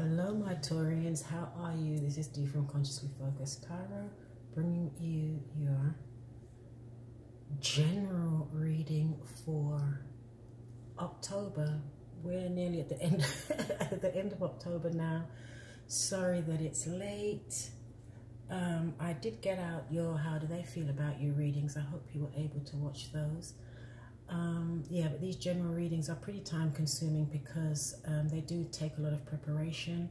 Hello my Taurians, how are you? This is Dee from Consciously Focused Tarot, bringing you your general reading for October. We're nearly at the end at the end of October now. Sorry that it's late. I did get out your how do they feel about your readings. I hope you were able to watch those. Yeah, but these general readings are pretty time consuming because they do take a lot of preparation.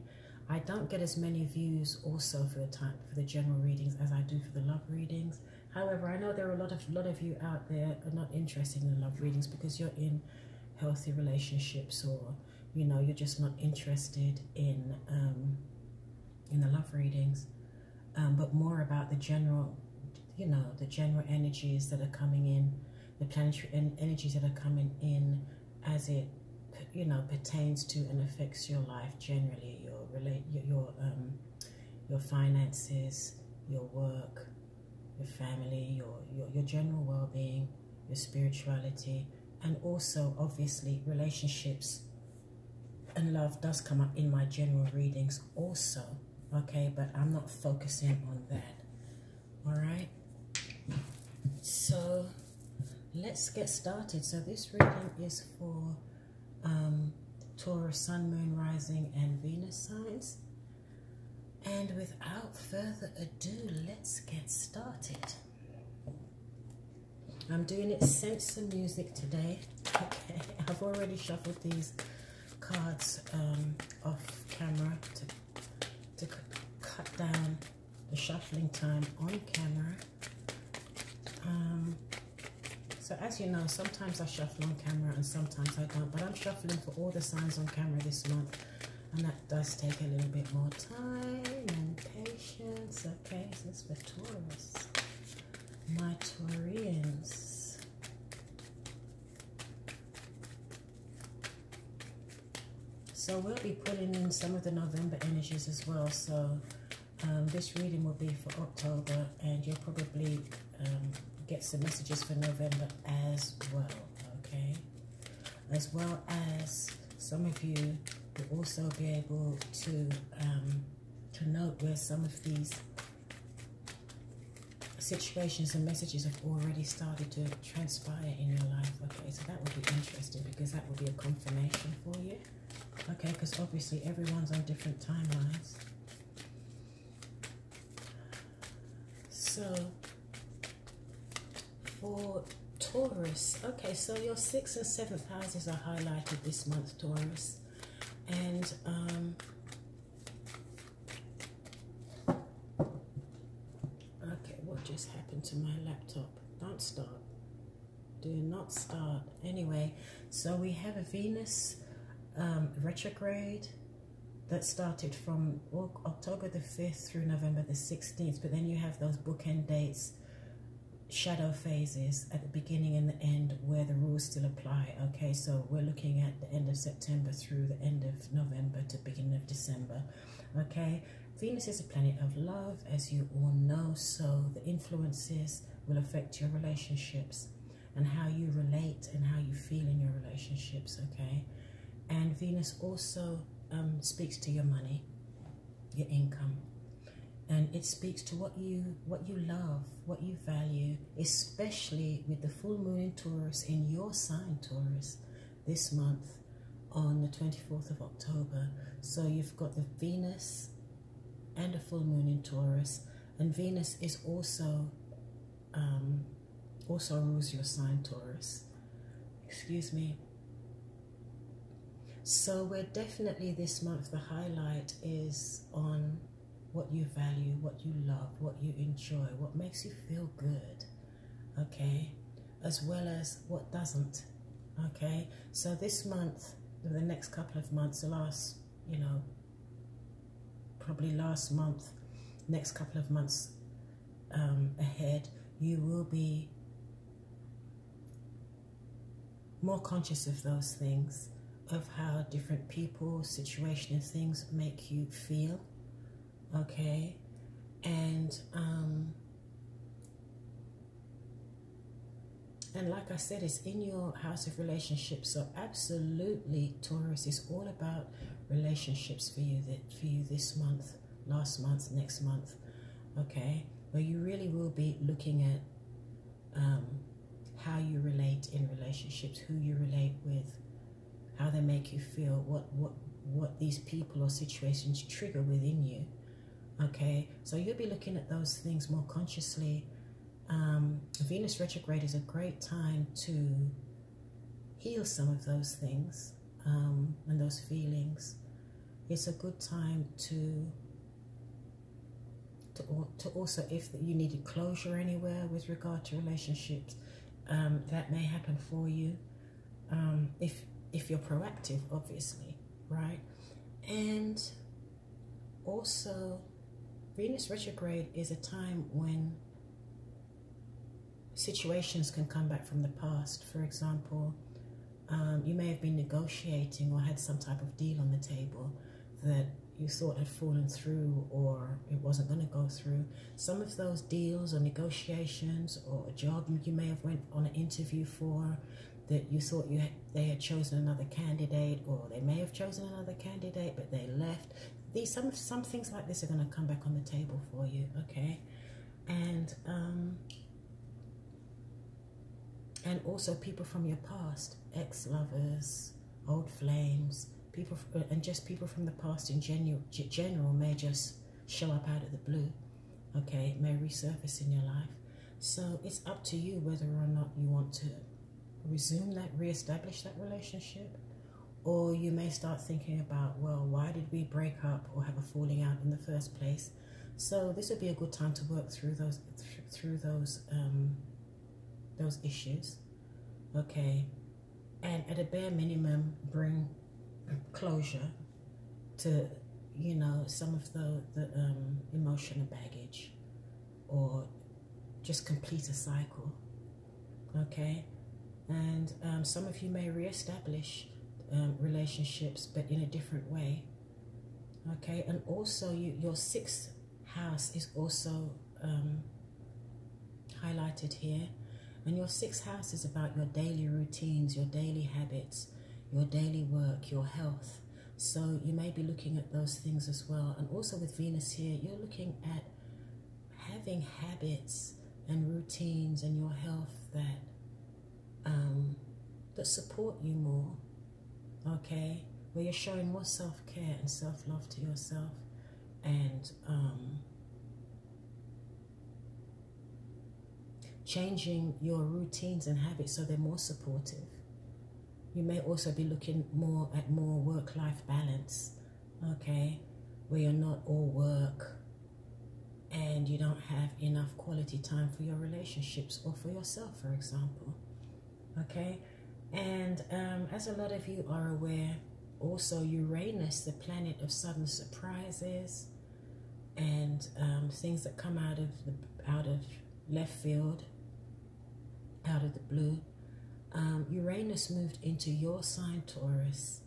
I don't get as many views also for the general readings as I do for the love readings. However, I know there are a lot of you out there are not interested in the love readings because you're in healthy relationships, or you know, you're just not interested in the love readings, but more about the general, you know, the general energies that are coming in, the planetary energies that are coming in as it, you know, pertains to and affects your life generally, your finances, your work, your family, your general well-being, your spirituality, and also obviously relationships and love does come up in my general readings also, okay, but I'm not focusing on that. All right, so let's get started. So this reading is for Taurus, Sun, Moon, Rising, and Venus signs. And without further ado, let's get started. I'm doing it sense and music today. Okay, I've already shuffled these cards off camera to cut down the shuffling time on camera. So as you know, sometimes I shuffle on camera and sometimes I don't, but I'm shuffling for all the signs on camera this month, and that does take a little bit more time and patience. Okay, so this is for Taurus, my Taurians. So we'll be putting in some of the November energies as well. So this reading will be for October, and you'll probably get some messages for November as well, okay? As well as some of you will also be able to note where some of these situations and messages have already started to transpire in your life, okay? So that will be interesting because that will be a confirmation for you, okay? Because obviously everyone's on different timelines. So for Taurus, okay, so your 6th and 7th houses are highlighted this month, Taurus, and okay, what just happened to my laptop? Don't start, do not start. Anyway, so we have a Venus retrograde that started from October the 5th through November the 16th, but then you have those bookend dates, shadow phases at the beginning and the end where the rules still apply, okay? So we're looking at the end of September through the end of November to beginning of December, okay? Venus is a planet of love, as you all know, so the influences will affect your relationships and how you relate and how you feel in your relationships, okay? And Venus also speaks to your money, your income, and it speaks to what you love, what you value, especially with the full moon in Taurus in your sign, Taurus, this month on the 24th of October. So you've got the Venus and a full moon in Taurus, and Venus is also rules your sign, Taurus. Excuse me. So we're definitely this month, the highlight is on what you value, what you love, what you enjoy, what makes you feel good, okay, as well as what doesn't, okay? So this month, the next couple of months, the last, you know, probably last month, next couple of months ahead, you will be more conscious of those things, of how different people, situation and things make you feel, okay? And And like I said, it's in your house of relationships. So absolutely, Taurus, is all about relationships for you this month, last month, next month. Okay, where you really will be looking at how you relate in relationships, who you relate with, how they make you feel, what these people or situations trigger within you. Okay, so you'll be looking at those things more consciously. Venus retrograde is a great time to heal some of those things and those feelings. It's a good time to also, if you needed closure anywhere with regard to relationships, that may happen for you, if you're proactive, obviously, right? And also, Venus retrograde is a time when situations can come back from the past. For example, you may have been negotiating or had some type of deal on the table that you thought had fallen through, or it wasn't going to go through. Some of those deals or negotiations, or a job you may have went on an interview for, that you thought they had chosen another candidate, or they may have chosen another candidate but they left. Some things like this are going to come back on the table for you, okay? And also people from your past, ex-lovers, old flames, people, and just people from the past in general may just show up out of the blue, okay? It may resurface in your life. So it's up to you whether or not you want to reestablish that relationship, or you may start thinking about, well, why did we break up or have a falling out in the first place? So this would be a good time to work through those issues, okay? And at a bare minimum, bring closure to, you know, some of the emotional baggage, or just complete a cycle, okay? And some of you may reestablish relationships, but in a different way, okay? And also your sixth house is also highlighted here, and your sixth house is about your daily routines, your daily habits, your daily work, your health. So you may be looking at those things as well. And also with Venus here, you're looking at having habits and routines and your health that support you more, okay? Where you're showing more self-care and self-love to yourself, and changing your routines and habits so they're more supportive. You may also be looking at more work-life balance, okay? Where you're not all work and you don't have enough quality time for your relationships or for yourself, for example, okay? And as a lot of you are aware, also Uranus, the planet of sudden surprises and things that come out of left field, out of the blue. Uranus moved into your sign, Taurus.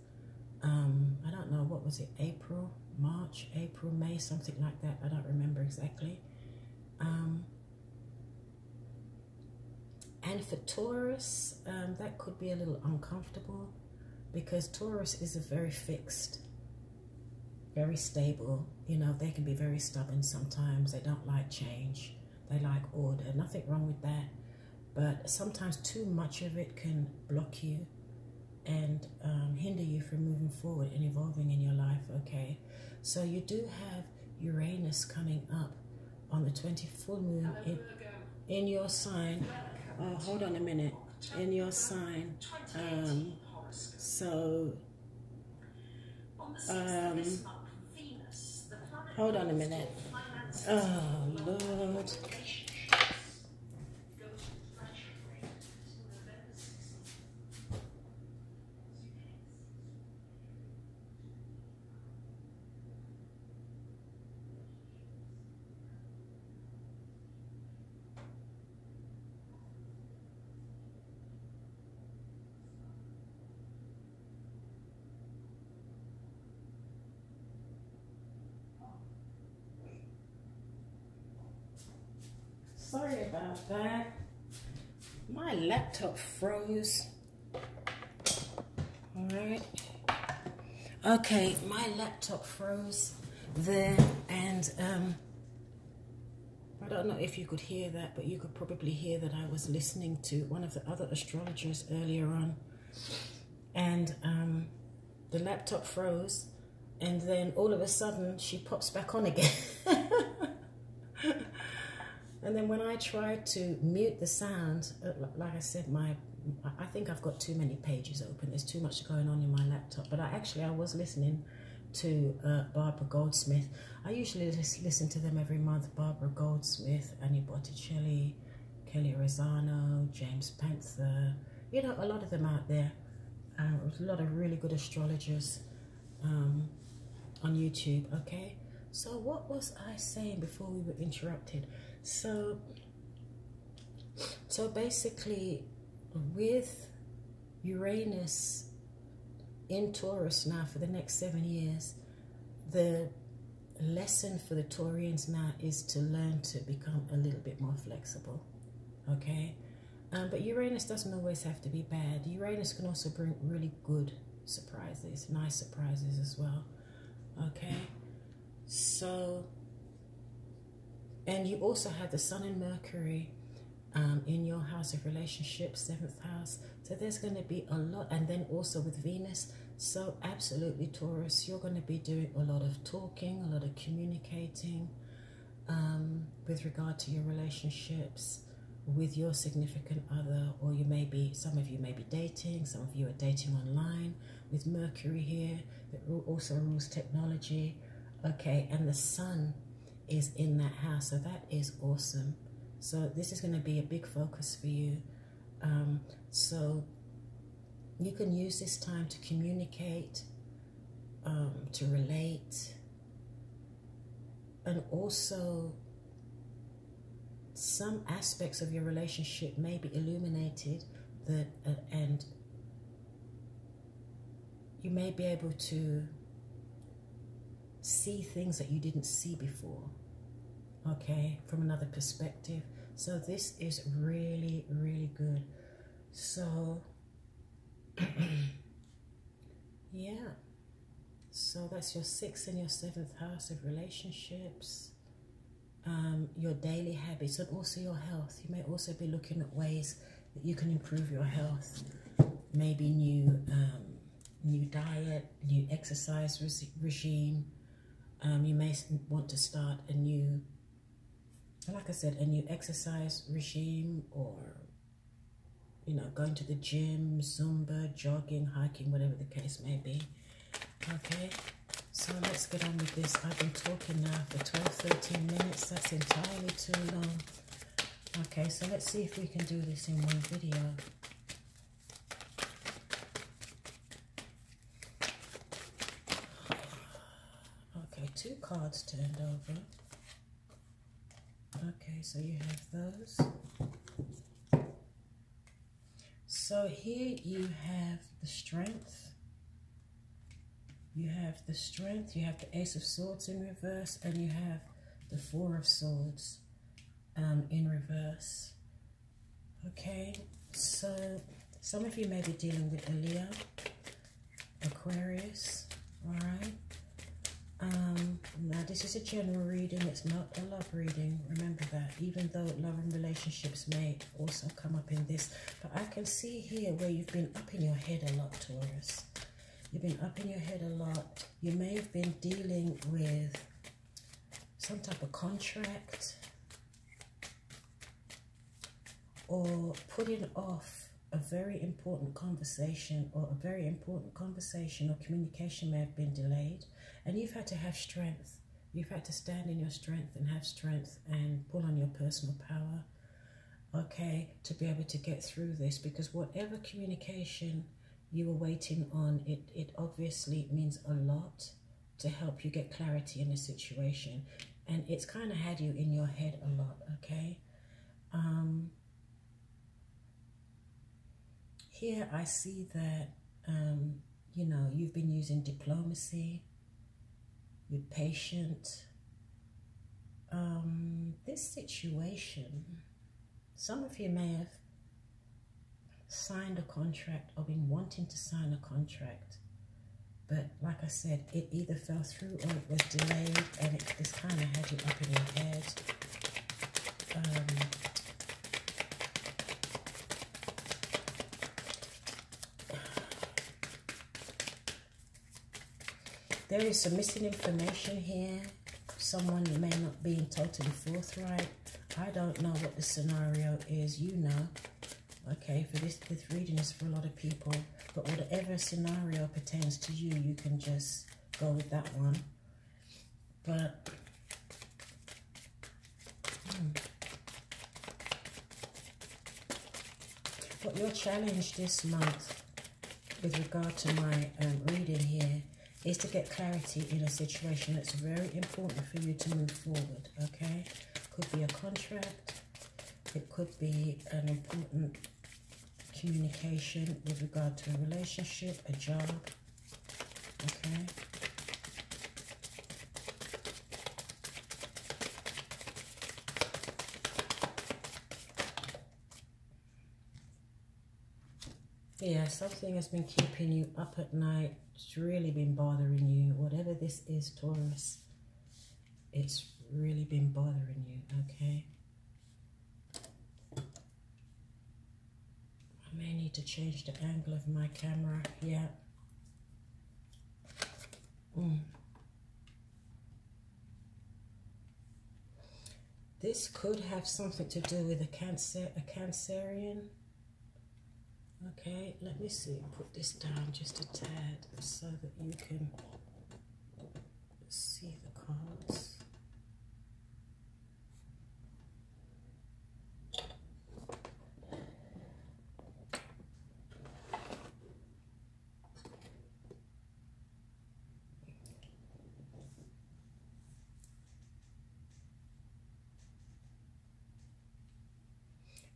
I don't know, what was it, March, April, May, something like that. I don't remember exactly. And for Taurus, that could be a little uncomfortable, because Taurus is a very fixed, very stable. You know, they can be very stubborn sometimes. They don't like change. They like order. Nothing wrong with that. But sometimes too much of it can block you and hinder you from moving forward and evolving in your life, okay? So you do have Uranus coming up on the 20th full moon in your sign. Oh, hold on a minute. In your sign. Hold on a minute. Oh, Lord. Sorry about that. My laptop froze. All right. Okay, my laptop froze there, and I don't know if you could hear that, but you could probably hear that I was listening to one of the other astrologers earlier on, and the laptop froze, and then all of a sudden she pops back on again. And then when I tried to mute the sound, like I said, I think I've got too many pages open. There's too much going on in my laptop. But I was listening to Barbara Goldsmith. I usually listen to them every month. Barbara Goldsmith, Annie Botticelli, Kelly Rosano, James Panther. You know, a lot of them out there. A lot of really good astrologers on YouTube, okay? So what was I saying before we were interrupted? So basically, with Uranus in Taurus now for the next 7 years, the lesson for the Taurians now is to learn to become a little bit more flexible, okay? But Uranus doesn't always have to be bad. Uranus can also bring really good surprises, nice surprises as well, okay? So, and you also have the Sun and Mercury in your house of relationships, 7th house. So there's going to be a lot, and then also with Venus. So absolutely, Taurus, you're going to be doing a lot of talking, a lot of communicating with regard to your relationships with your significant other, or some of you may be dating, some of you are dating online with Mercury here, that also rules technology. Okay, and the Sun is in that house, so that is awesome. So this is going to be a big focus for you. So you can use this time to communicate, to relate, and also some aspects of your relationship may be illuminated, and you may be able to see things that you didn't see before, okay, from another perspective. So this is really, really good. So yeah, so that's your 6th and your 7th house of relationships, your daily habits, and also your health. You may also be looking at ways that you can improve your health, maybe new diet, new exercise regime. You may want to start a new, like I said, a new exercise regime, or, you know, going to the gym, Zumba, jogging, hiking, whatever the case may be. Okay, so let's get on with this. I've been talking now for 12-13 minutes. That's entirely too long. Okay, so let's see if we can do this in one video. Okay, 2 cards turned over. Okay, so you have those. So here you have the Strength. You have the Strength, you have the Ace of Swords in reverse, and you have the 4 of Swords in reverse. Okay, so some of you may be dealing with a Leo, Aquarius, all right? Now this is a general reading, it's not a love reading, remember that, even though love and relationships may also come up in this. But I can see here where you've been up in your head a lot, Taurus. You've been up in your head a lot. You may have been dealing with some type of contract, or putting off a very important conversation, or a very important conversation or communication may have been delayed. And you've had to have strength. You've had to stand in your strength and have strength and pull on your personal power, okay, to be able to get through this. Because whatever communication you were waiting on, it obviously means a lot to help you get clarity in a situation. And it's kind of had you in your head a lot, okay? Here I see that, you know, you've been using diplomacy, you're patient. This situation, some of you may have signed a contract or been wanting to sign a contract. But like I said, it either fell through or it was delayed, and it's kind of had you up in your head. There is some missing information here. Someone may not be totally forthright. I don't know what the scenario is, you know. Okay, for this reading is for a lot of people. But whatever scenario pertains to you, you can just go with that one. But what your challenge this month with regard to my reading here is to get clarity in a situation that's very important for you to move forward, okay? Could be a contract, it could be an important communication with regard to a relationship, a job, okay? Yeah, something has been keeping you up at night. It's really been bothering you. Whatever this is, Taurus, it's really been bothering you, okay? I may need to change the angle of my camera, yeah. This could have something to do with a Cancerian. Okay, let me see, put this down just a tad so that you can see the cards.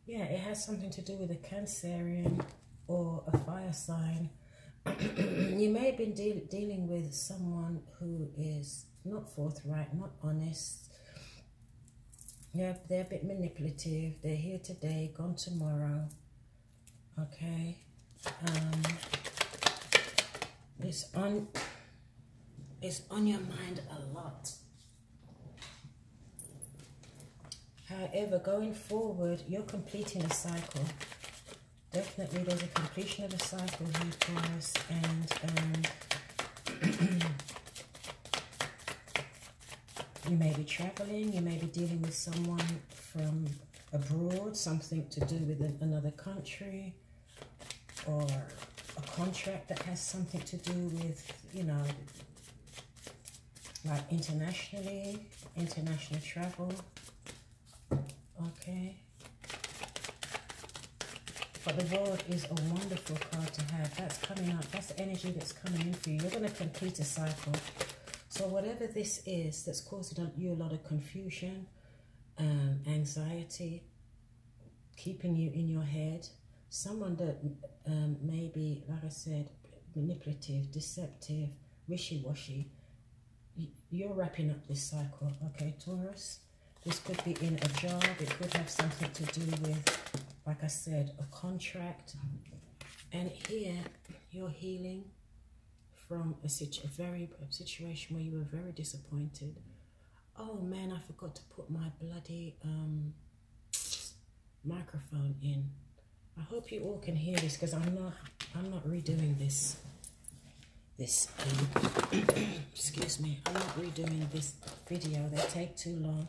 Yeah, it has something to do with a Cancerian or a fire sign. You may have been dealing with someone who is not forthright, not honest. Yeah, they're a bit manipulative. They're here today, gone tomorrow. Okay. It's on your mind a lot. However, going forward, you're completing a cycle. Definitely, there's a completion of a cycle here, Taurus, and you may be traveling, you may be dealing with someone from abroad, something to do with another country, or a contract that has something to do with, you know, like international travel. Okay, but the World is a wonderful card to have. That's coming up. That's the energy that's coming in for you. You're going to complete a cycle. So whatever this is that's causing you a lot of confusion, anxiety, keeping you in your head, someone that may be, like I said, manipulative, deceptive, wishy-washy, you're wrapping up this cycle. Okay, Taurus? This could be in a job. It could have something to do with, like I said, a contract. And here, you're healing from a situation where you were very disappointed. Oh man, I forgot to put my bloody microphone in. I hope you all can hear this because I'm not redoing this. Excuse me. I'm not redoing this video. They take too long.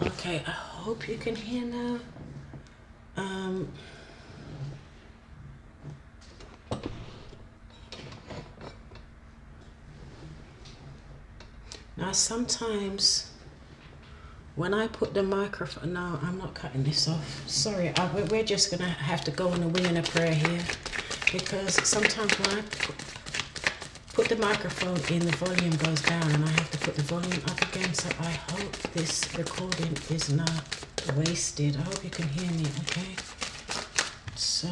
Okay, I hope you can hear now. Now sometimes when I put the microphone, no, I'm not cutting this off. Sorry, we're just gonna have to go on a wing and a prayer here, because sometimes when I put the microphone in, the volume goes down and I have to put the volume up again. So I hope this recording is not wasted. I hope you can hear me, okay? So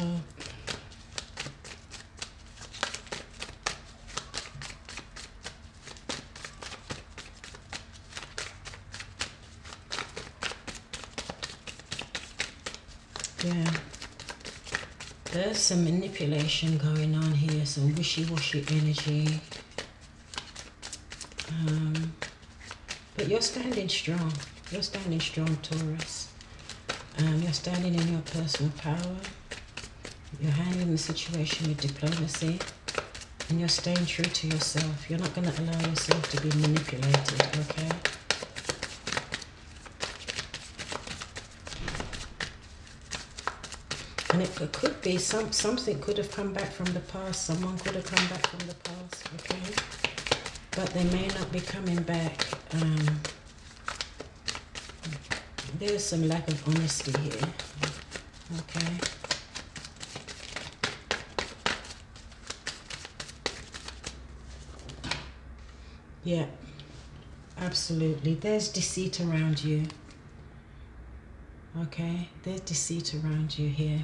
yeah, there's some manipulation going on here, some wishy-washy energy. But you're standing strong. You're standing strong, Taurus. You're standing in your personal power. You're handling the situation with diplomacy. And you're staying true to yourself. You're not going to allow yourself to be manipulated, okay? And it could be something could have come back from the past. Someone could have come back from the past, okay? But they may not be coming back. There's some lack of honesty here, okay? Yeah, absolutely. There's deceit around you, okay? There's deceit around you here.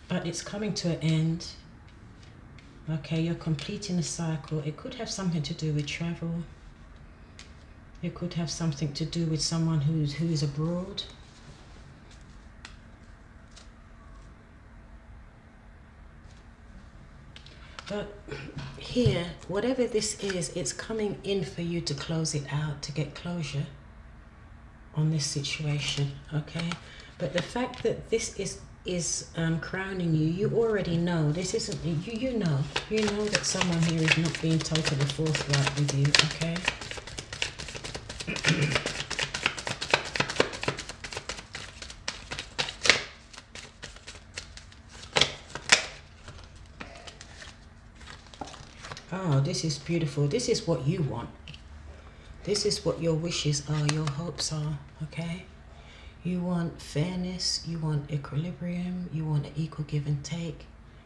But it's coming to an end. Okay, you're completing a cycle. It could have something to do with travel. It could have something to do with someone who is abroad. But here, whatever this is, it's coming in for you to close it out, to get closure on this situation, okay? But the fact that this is crowning you, you already know this isn't you know that someone here is not being totally forthright with you, okay? Oh, this is beautiful. This is what you want. This is what your wishes are, your hopes are, okay? You want fairness, you want equilibrium, you want an equal give and take.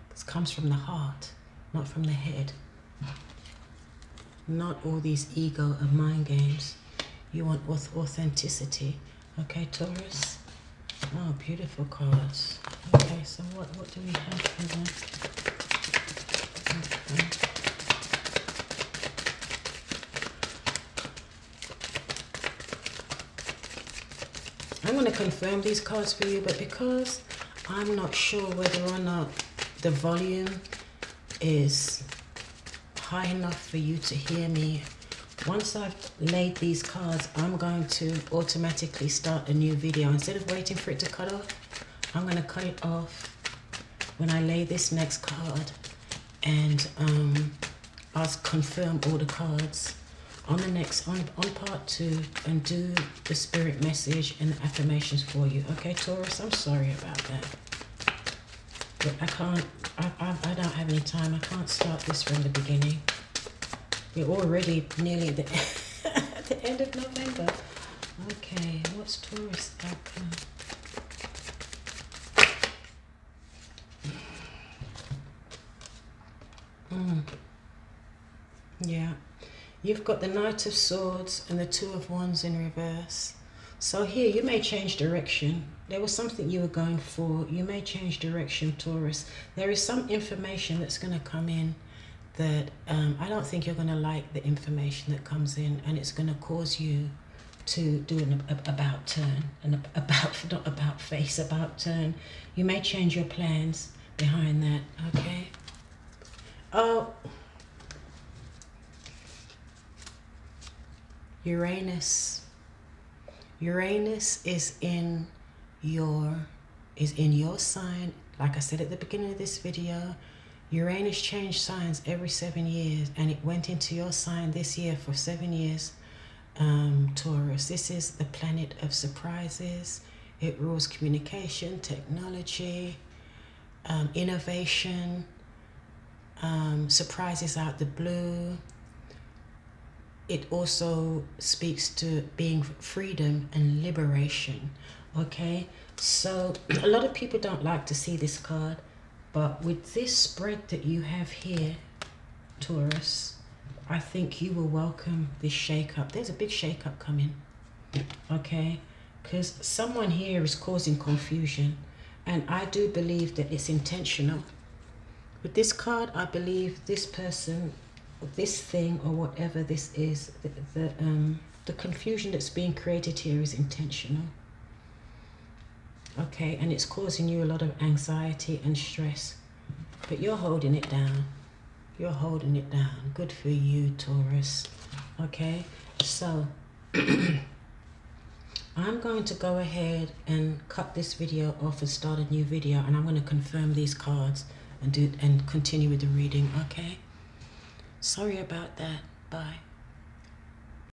This comes from the heart, not from the head. Not all these ego and mind games. You want authenticity. Okay, Taurus? Oh, beautiful cards. Okay, so what do we have for them? Okay. I'm going to confirm these cards for you, but because I'm not sure whether or not the volume is high enough for you to hear me, once I've laid these cards, I'm going to automatically start a new video. Instead of waiting for it to cut off, I'm going to cut it off when I lay this next card, and I'll confirm all the cards on the next on part 2 and do the spirit message and the affirmations for you. Okay, Taurus, I'm sorry about that, but I don't have any time. I can't start this from the beginning. We're already nearly at the at the end of November. Okay, what's Taurus outcome? Yeah. You've got the Knight of Swords and the Two of Wands in reverse. So here, you may change direction. There was something you were going for. You may change direction, Taurus. There is some information that's going to come in that I don't think you're going to like the information that comes in, and it's going to cause you to do an about turn, not about face, about turn. You may change your plans behind that, okay? Oh, Uranus is in your sign. Like I said at the beginning of this video, Uranus changed signs every 7 years, and it went into your sign this year for 7 years. Taurus, this is the planet of surprises. It rules communication, technology, innovation, surprises out the blue. It also speaks to being freedom and liberation, okay? So a lot of people don't like to see this card, but with this spread that you have here, Taurus, I think you will welcome this shake-up. There's a big shake-up coming. okay? Because someone here is causing confusion, and I do believe that it's intentional. With this card, I believe this person, this thing, or whatever this is, the confusion that's being created here is intentional. Okay, and it's causing you a lot of anxiety and stress, but you're holding it down. You're holding it down. Good for you, Taurus. Okay, so I'm going to go ahead and cut this video off and start a new video, and I'm going to confirm these cards and continue with the reading. Okay, sorry about that. Bye.